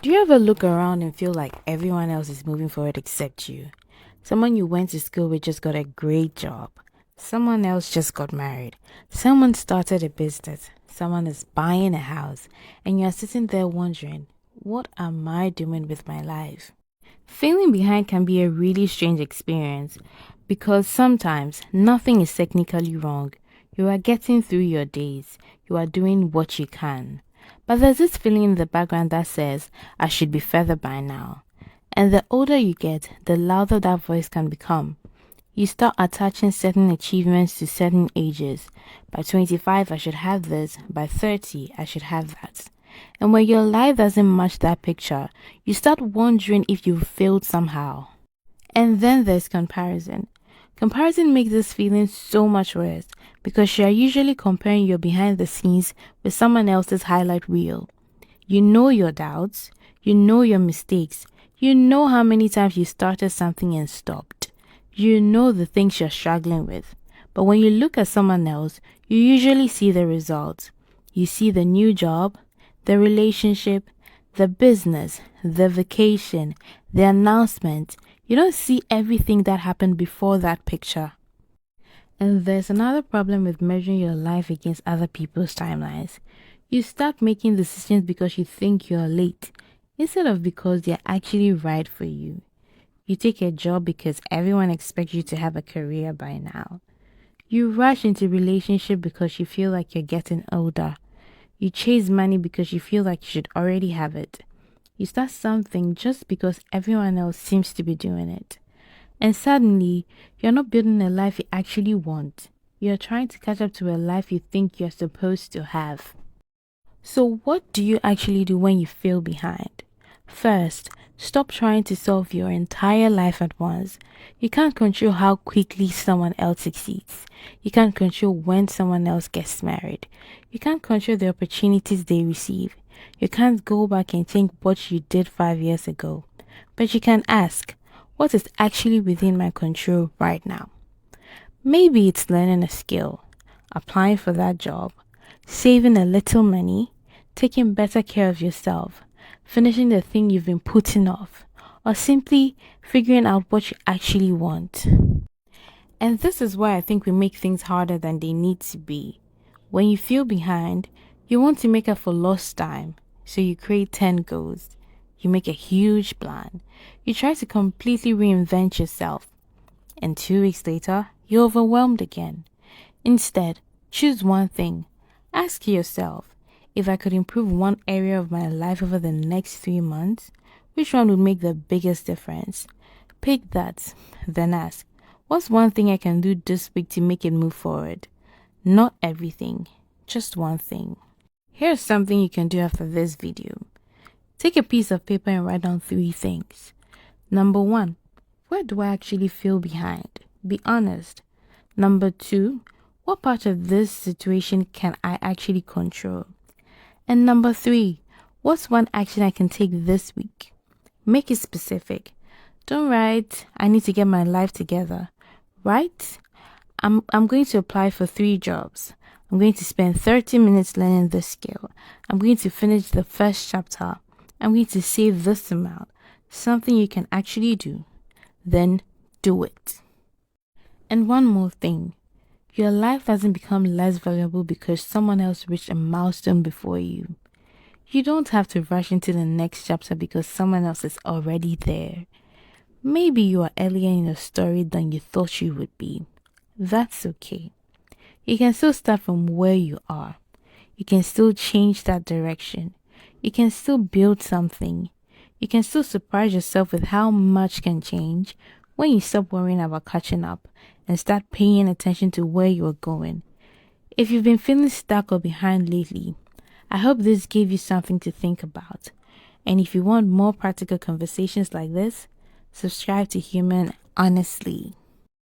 Do you ever look around and feel like everyone else is moving forward except you? Someone you went to school with just got a great job. Someone else just got married. Someone started a business. Someone is buying a house. And you're sitting there wondering, what am I doing with my life? Feeling behind can be a really strange experience because sometimes nothing is technically wrong. You are getting through your days. You are doing what you can. But there's this feeling in the background that says, I should be further by now. And the older you get, the louder that voice can become. You start attaching certain achievements to certain ages. By 25, I should have this. By 30, I should have that. And when your life doesn't match that picture, you start wondering if you failed somehow. And then there's comparison. Comparison makes this feeling so much worse because you are usually comparing your behind the scenes with someone else's highlight reel. You know your doubts, you know your mistakes, you know how many times you started something and stopped. You know the things you're struggling with. But when you look at someone else, you usually see the results. You see the new job, the relationship, the business, the vacation, the announcement. You don't see everything that happened before that picture. And there's another problem with measuring your life against other people's timelines. You start making decisions because you think you're late, instead of because they're actually right for you. You take a job because everyone expects you to have a career by now. You rush into relationship because you feel like you're getting older. You chase money because you feel like you should already have it. You start something just because everyone else seems to be doing it. And suddenly, you're not building a life you actually want. You're trying to catch up to a life you think you're supposed to have. So what do you actually do when you feel behind? First, stop trying to solve your entire life at once. You can't control how quickly someone else succeeds. You can't control when someone else gets married. You can't control the opportunities they receive. You can't go back and think what you did 5 years ago. But you can ask, what is actually within my control right now? Maybe it's learning a skill, applying for that job, saving a little money, taking better care of yourself, finishing the thing you've been putting off, or simply figuring out what you actually want. And this is why I think we make things harder than they need to be. When you feel behind, you want to make up for lost time, so you create 10 goals. You make a huge plan. You try to completely reinvent yourself. And 2 weeks later, you're overwhelmed again. Instead, choose one thing. Ask yourself, if I could improve one area of my life over the next 3 months, which one would make the biggest difference? Pick that, then ask, what's one thing I can do this week to make it move forward? Not everything, just one thing. Here's something you can do after this video. Take a piece of paper and write down 3 things. Number 1, where do I actually feel behind? Be honest. Number 2, what part of this situation can I actually control? And number 3, what's one action I can take this week? Make it specific. Don't write, I need to get my life together. Write, I'm going to apply for 3 jobs. I'm going to spend 30 minutes learning this skill. I'm going to finish the first chapter. I'm going to save this amount. Something you can actually do. Then do it. And one more thing. Your life doesn't become less valuable because someone else reached a milestone before you. You don't have to rush into the next chapter because someone else is already there. Maybe you are earlier in your story than you thought you would be. That's okay. You can still start from where you are. You can still change that direction. You can still build something. You can still surprise yourself with how much can change when you stop worrying about catching up and start paying attention to where you are going. If you've been feeling stuck or behind lately, I hope this gave you something to think about. And if you want more practical conversations like this, subscribe to Human Honestly.